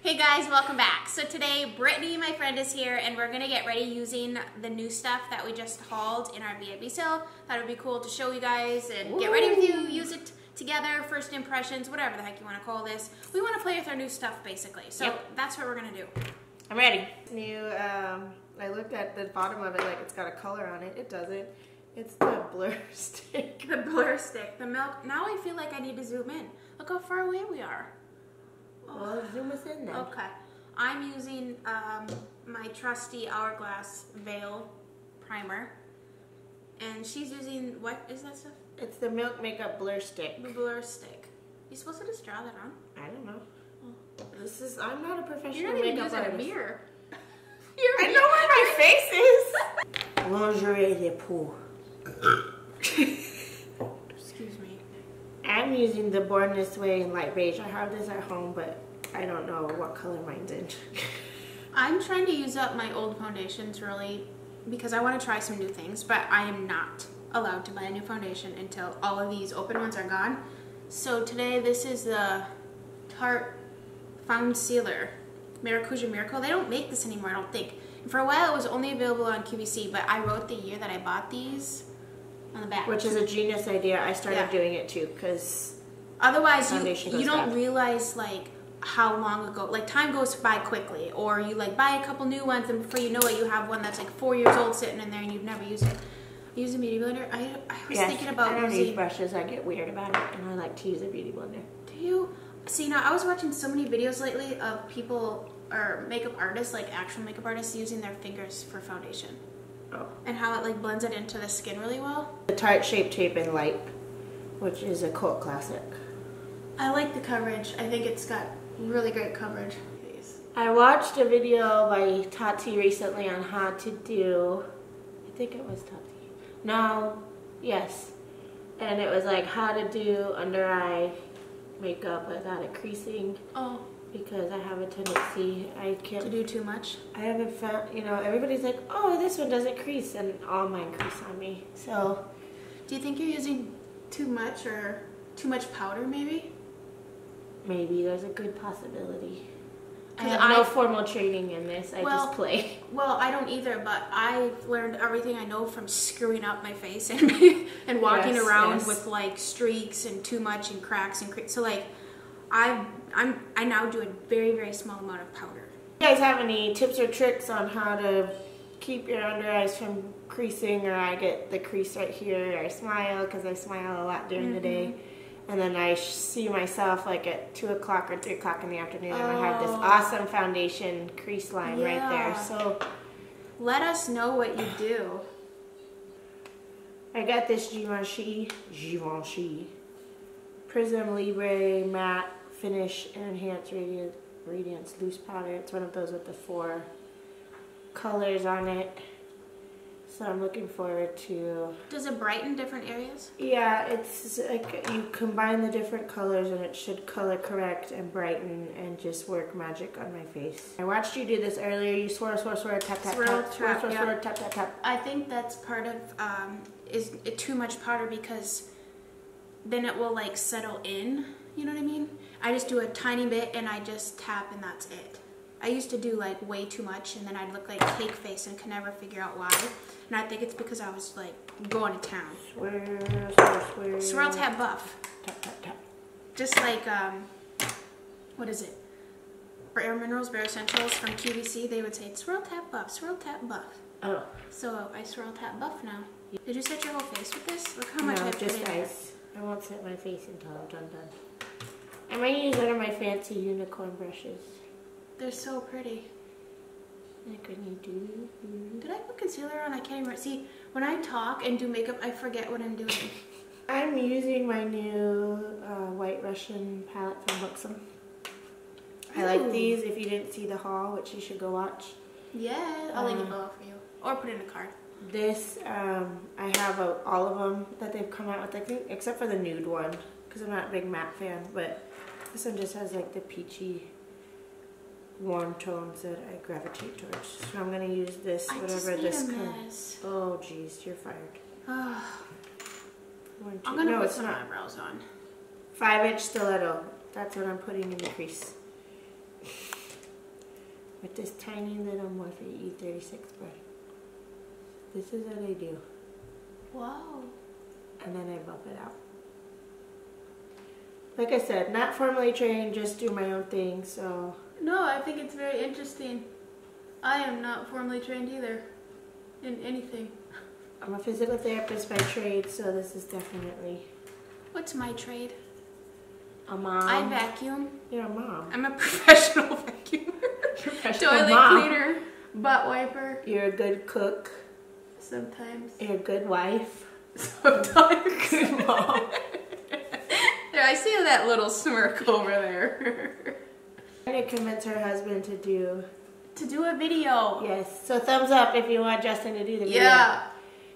Hey guys, welcome back. So today, Brittany, my friend, is here and we're gonna get ready using the new stuff that we just hauled in our VIB sale. Thought it would be cool to show you guys and get ready with you, use it together, first impressions, whatever the heck you wanna call this. We wanna play with our new stuff basically. So that's what we're gonna do. I'm ready. New, I looked at the bottom of it like it's got a color on it. It doesn't. It's the blur stick. The blur stick, the milk. Now I feel like I need to zoom in. Look how far away we are. Well, zoom us in then. Okay. I'm using my trusty Hourglass Veil Primer. And she's using, what is that stuff? It's the Milk Makeup Blur Stick. The blur stick. You supposed to just draw that on? I don't know. Oh. I'm not a professional You're not even makeup using artist. a mirror. I know where my face is. Lingerie de peau. Excuse me. I'm using the Born This Way in light beige. I have this at home, but I don't know what color mine's in. I'm trying to use up my old foundations really because I want to try some new things, but I am not allowed to buy a new foundation until all of these open ones are gone. So today this is the Tarte Foundcealer Maracuja Miracle. They don't make this anymore, I don't think. And for a while it was only available on QVC, but I wrote the year that I bought these on the back. Which is a genius idea. I started doing it too because otherwise you don't realize like how long ago, like time goes by quickly, or you like buy a couple new ones and before you know it you have one that's like 4 years old sitting in there and you've never used it. Use a beauty blender. I was thinking about I don't use brushes. I get weird about it and I like to use a beauty blender. Do you? See, now I was watching so many videos lately of people or makeup artists, like actual makeup artists, using their fingers for foundation. Oh. And how it like blends it into the skin really well. The Tarte Shape Tape in Light, which is a cult classic. I like the coverage. I think it's got really great coverage. I watched a video by Tarte recently on how to do, I think it was Tarte. No, yes. And it was like how to do under eye makeup without it creasing. Oh. Because I have a tendency, I can't. To do too much? I haven't found, you know, everybody's like, oh, this one doesn't crease, and all mine crease on me. So. Do you think you're using too much or too much powder maybe? Maybe, there's a good possibility. I have no formal training in this, I just play. Well, I don't either, but I've learned everything I know from screwing up my face and and walking around with like streaks and too much and cracks and so like I now do a very, very small amount of powder. You guys have any tips or tricks on how to keep your under eyes from creasing, or I get the crease right here, or I smile because I smile a lot during the day. And then I see myself like at 2 o'clock or 3 o'clock in the afternoon and I have this awesome foundation crease line right there. So let us know what you do. I got this Givenchy Prism Libre Matte Finish and Enhanced Radiance Loose Powder. It's one of those with the 4 colors on it. So I'm looking forward to... Does it brighten different areas? Yeah, it's like you combine the different colors and it should color correct and brighten and just work magic on my face. I watched you do this earlier. You swirl, tap, tap, tap, swirl, tap, tap, tap. I think that's part of is it too much powder because then it will like settle in. You know what I mean? I just do a tiny bit and I just tap and that's it. I used to do like way too much and then I'd look like cake face and could never figure out why. And I think it's because I was like going to town. Swirl, swirl, tap, buff. Tap, tap, tap. Just like, what is it? Bare Minerals, Bare Essentials from QVC, they would say swirl, tap, buff, swirl, tap, buff. Oh. So I swirl, tap, buff now. Did you set your whole face with this? Look how much I put in there. I won't set my face until I'm done. I might use one of my fancy unicorn brushes. They're so pretty. Like when you do. Did I put concealer on? I can't even see. When I talk and do makeup, I forget what I'm doing. I'm using my new White Russian palette from Buxom. I like these. If you didn't see the haul, which you should go watch. Yeah, I'll link it below for you. Or put it in a card. This, I have all of them that they've come out with, I think, except for the nude one, because I'm not a big matte fan, but this one just has like the peachy warm tones that I gravitate towards. So I'm going to use this, whatever this comes. Oh, geez, you're fired. I'm going to put some eyebrows on. 5-inch stiletto. That's what I'm putting in the crease. with this tiny little Morphe E36 brush. This is what I do. Wow. And then I buff it out. Like I said, not formally trained, just do my own thing, so. No, I think it's very interesting. I am not formally trained either in anything. I'm a physical therapist by trade, so this is definitely. What's my trade? A mom. I vacuum. You're a mom. I'm a professional vacuumer. Professional Toilet mom. cleaner, butt wiper. You're a good cook. Sometimes. You're a good wife. Sometimes. Good mom. There, I see that little smirk over there. Trying to convince her husband to do a video. Yes. So thumbs up if you want Justin to do the video. Yeah.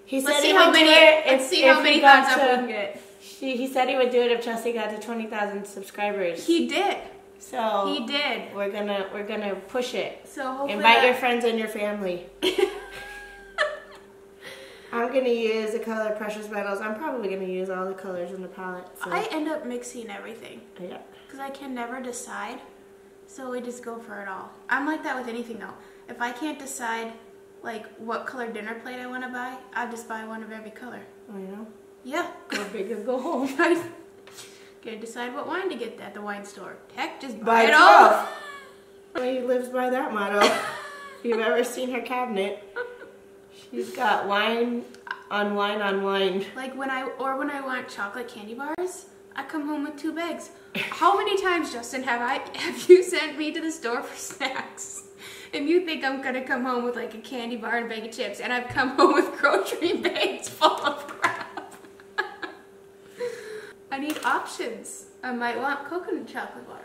He said Let's he see would how many. do it Let's see how many thumbs up we can get. He said he would do it if Chelsea got to 20,000 subscribers. He did. So he did. We're gonna push it. So hopefully invite your friends and your family. I'm gonna use the color Precious Metals. I'm probably gonna use all the colors in the palette. So. I end up mixing everything. Yeah. Because I can never decide, so we just go for it all. I'm like that with anything though. If I can't decide like what color dinner plate I want to buy, I'll just buy one of every color. Oh yeah. Yeah. Go big or go home. Gotta decide what wine to get at the wine store. Heck, just Buy it all. He lives by that motto. If you've ever seen her cabinet, she's got wine on wine on wine. Like when I want chocolate candy bars, I come home with 2 bags. How many times, Justin, have you sent me to the store for snacks? And you think I'm gonna come home with like a candy bar and a bag of chips, and I've come home with grocery bags full of crap. I need options. I might want coconut chocolate bar.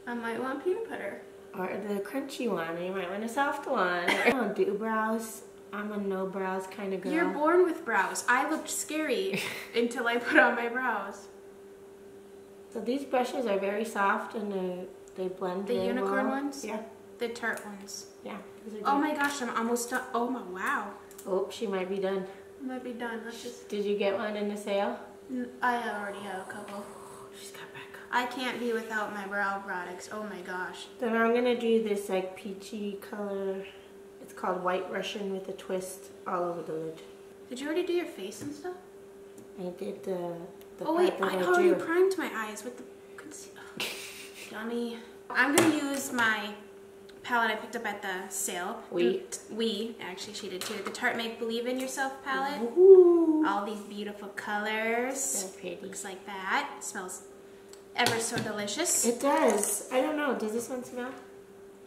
I might want peanut butter. Or the crunchy one. Or you might want a soft one. I don't do brows. I'm a no brows kind of girl. You're born with brows. I looked scary until I put on my brows. So these brushes are very soft and they blend The very unicorn well. ones? Yeah. The Tarte ones. Yeah. Those are Oh good. my gosh, I'm almost done. Oh my, wow. Oh, she might be done. I might be done. Let's just. Did you get one in the sale? I already have a couple. She's got back. I can't be without my brow products. Oh my gosh. Then I'm gonna do this like peachy color. It's called White Russian with a twist all over the lid. Did you already do your face and stuff? I did the Oh wait, part I that already drew. primed my eyes with the concealer. Dummy. I'm gonna use my palette I picked up at the sale. We actually, she did too. The Tarte Make Believe in Yourself palette. Ooh. All these beautiful colors. So pretty. Looks like that. It smells ever so delicious. It does. I don't know. Does this one smell?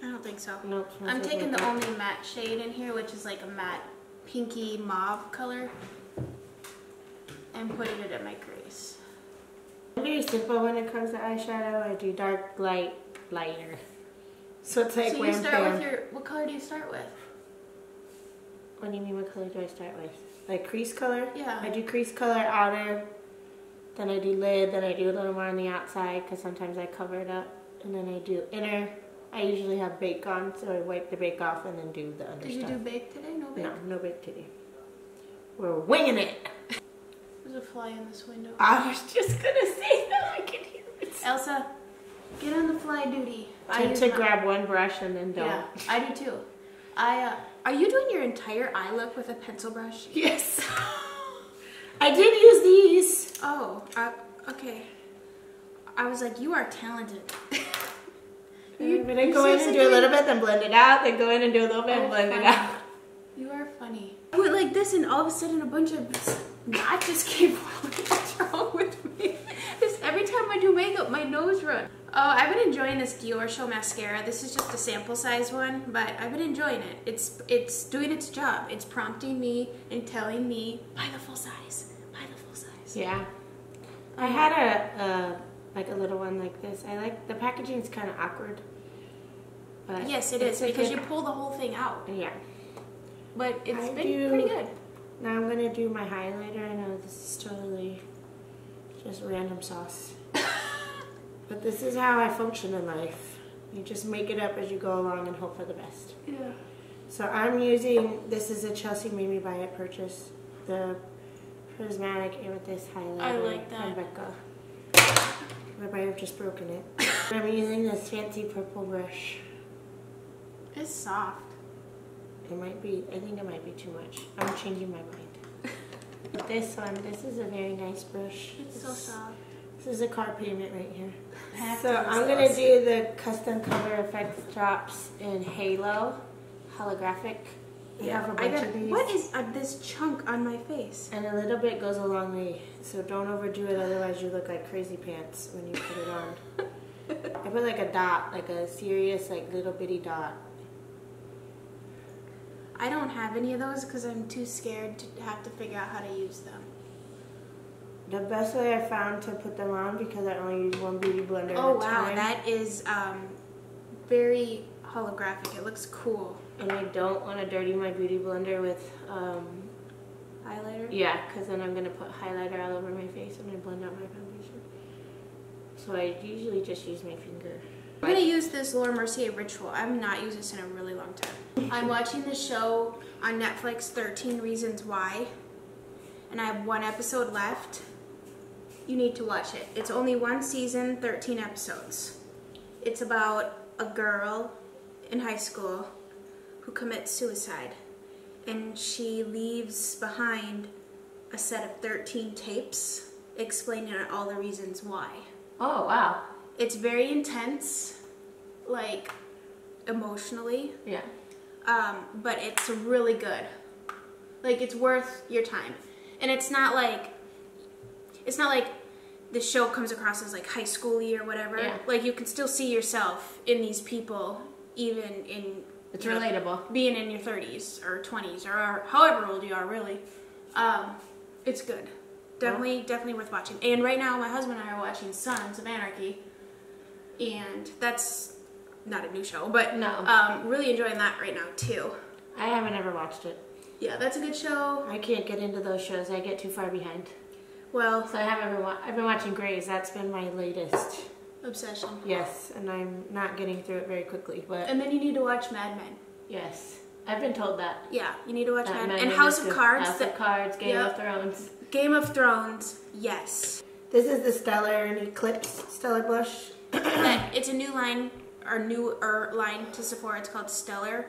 I don't think so. Nope. I'm taking the only matte shade in here, which is like a matte pinky mauve color, and putting it in my crease. I'm very simple when it comes to eyeshadow. I do dark, light, lighter. So it's like So you start with your, what color do you start with? What do you mean, what color do I start with? Like crease color? Yeah. I do crease color outer, then I do lid, then I do a little more on the outside because sometimes I cover it up, and then I do inner. I usually have bake on, so I wipe the bake off and then do the under Did you stuff. do bake today? No bake? No, no bake today. We're winging it. There's a fly in this window. I was just gonna say that. I can hear it. Elsa, get on the fly duty. To grab one brush and then don't. Yeah, I do too. Are you doing your entire eye look with a pencil brush? Yes. I did use these. Oh, okay. I was like, you are talented. But I go in and do a little bit, then blend it out, then go in and do a little bit and blend it out. You are funny. I went like this and all of a sudden a bunch of knots just came falling. What's wrong with me? Just every time I do makeup, my nose runs. Oh, I've been enjoying this Dior Show mascara. This is just a sample size one, but I've been enjoying it. It's doing its job. It's prompting me and telling me, buy the full size. Buy the full size. Yeah. I had like a little one like this. I like, the packaging is kind of awkward. But yes, it is, because you pull the whole thing out. Yeah. But it's been pretty good. Now I'm going to do my highlighter. I know this is totally just random sauce. But this is how I function in life. You just make it up as you go along and hope for the best. Yeah. So I'm using, this is a Chelsea Made Me Buy It purchase. The Prismatic Amethyst highlighter. I like that. From Becca. I might have just broken it. I'm using this fancy purple brush. It's soft. It might be, I think it might be too much. I'm changing my mind. This one, this is a very nice brush. It's so soft. This is a car payment right here. So I'm going to do the custom color effects drops in Halo, holographic. I have a bunch of these. What is this chunk on my face? And a little bit goes a long way, so don't overdo it, otherwise you look like crazy pants when you put it on. I put like a dot, like a serious, like little bitty dot. I don't have any of those because I'm too scared to have to figure out how to use them. The best way I found to put them on, because I only use one beauty blender at a time. Oh wow, that is very holographic. It looks cool. And I don't want to dirty my beauty blender with Highlighter? yeah, because then I'm going to put highlighter all over my face and I blend out my foundation. So I usually just use my finger. I'm going to use this Laura Mercier Ritual. I've not used this in a really long time. I'm watching the show on Netflix, 13 Reasons Why, and I have one episode left. You need to watch it. It's only one season, 13 episodes. It's about a girl in high school who commits suicide, and she leaves behind a set of 13 tapes explaining all the reasons why. Oh, wow. It's very intense, like emotionally. Yeah. But it's really good. Like, it's worth your time. And it's not like the show comes across as like high school-y or whatever. Yeah. Like, you can still see yourself in these people, even in It's relatable. Being in your 30s or 20s or however old you are, really. It's good. Definitely worth watching. And right now, my husband and I are watching Sons of Anarchy, and that's not a new show, but no. Really enjoying that right now too. I haven't ever watched it. Yeah, that's a good show. I can't get into those shows. I get too far behind. Well, so I've been watching Grey's. That's been my latest obsession. Yes, and I'm not getting through it very quickly. But and then you need to watch Mad Men. Yes, I've been told that. Yeah, you need to watch Mad Men and House of Cards. House of Cards, Game of Thrones. Game of Thrones, yes. This is the Stellar and Eclipse Stellar Blush. It's a new line, or newer line to Sephora. It's called Stellar.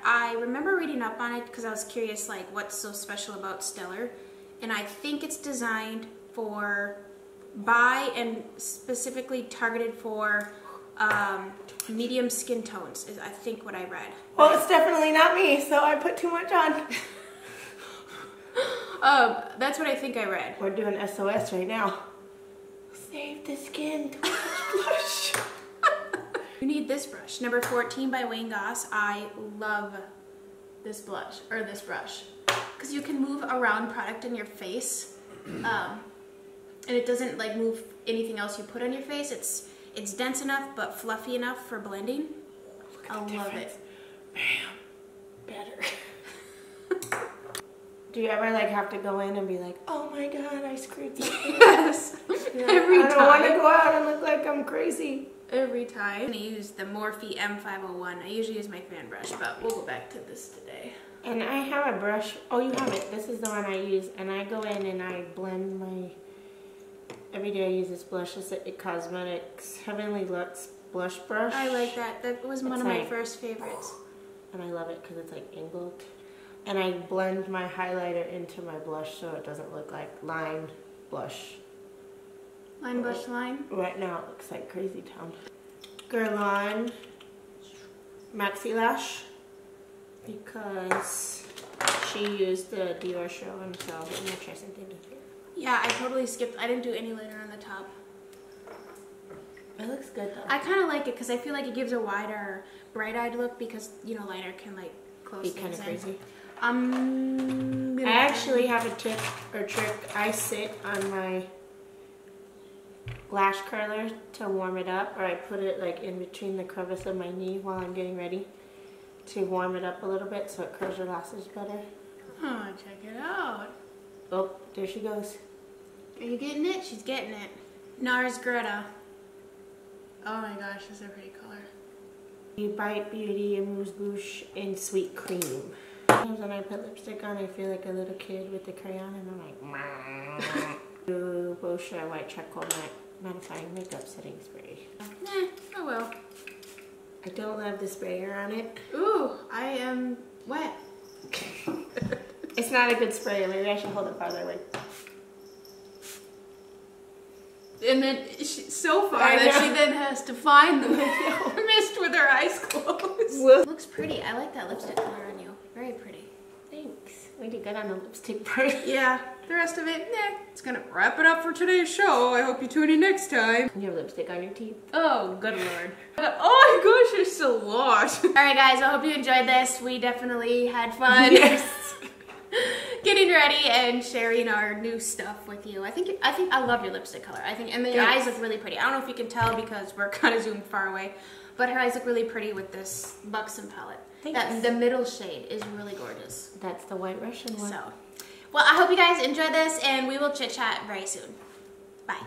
I remember reading up on it because I was curious, like, what's so special about Stellar. And I think it's designed by and specifically targeted for medium skin tones, is I think what I read. Well, it's definitely not me, so I put too much on. That's what I think I read. We're doing SOS right now. Save the skin, don't touch blush. You need this brush, number 14 by Wayne Goss. I love this blush, or this brush, because you can move around product in your face, and it doesn't like move anything else you put on your face. It's dense enough but fluffy enough for blending. I love it. Bam, better. Do you ever like have to go in and be like, oh my god, I screwed something? Yes, every time. I don't want to go out and look like I'm crazy. Every time. I'm going to use the Morphe M501. I usually use my fan brush, but we'll go back to this today. And I have a brush. Oh, you have it. This is the one I use. And I go in and I blend my... Every day I use this blush. It's a Cosmetics Heavenly Luxe blush brush. I like that. That was one of my first favorites. And I love it because it's like angled. And I blend my highlighter into my blush so it doesn't look like lined blush. Line blush line? Right now it looks like Crazy Town. Guerlain Maxi Lash, because she used the Dior show, and so I'm going to try something different. Yeah, I totally skipped. I didn't do any liner on the top. It looks good though. I kind of like it because I feel like it gives a wider, bright-eyed look because, you know, liner can like close things in. Be kind of crazy. I actually have a tip or trick. I sit on my lash curler to warm it up, or I put it like in between the crevice of my knee while I'm getting ready to warm it up a little bit so it curls your lashes better. Oh, check it out. Oh, there she goes. Are you getting it? She's getting it. NARS Greta. Oh my gosh, this is a pretty color. You Bite Beauty Amuse Bouche in Sweet Cream. Sometimes when I put lipstick on, I feel like a little kid with the crayon, and I'm like, do Boscia White Charcoal Mattifying Makeup Setting Spray. Oh well. I don't love the sprayer on it. Ooh, I am wet. It's not a good sprayer. Maybe I should hold it farther away. And then so far that she then has to find the mist with her eyes closed. Looks pretty. I like that lipstick color on you. Very pretty. Thanks. We did good on the lipstick part. Yeah. The rest of it, nah. It's gonna wrap it up for today's show. I hope you tune in next time. You have lipstick on your teeth. Oh, good lord. Oh my gosh, there's a lot. Alright guys, I hope you enjoyed this. We definitely had fun. Yes. Getting ready and sharing our new stuff with you. I think I love your lipstick color. And the eyes look really pretty. I don't know if you can tell because we're kind of zoomed far away, but her eyes look really pretty with this Buxom palette. Thanks. The middle shade is really gorgeous. That's the White Russian one. So, well, I hope you guys enjoyed this, and we will chit chat very soon. Bye.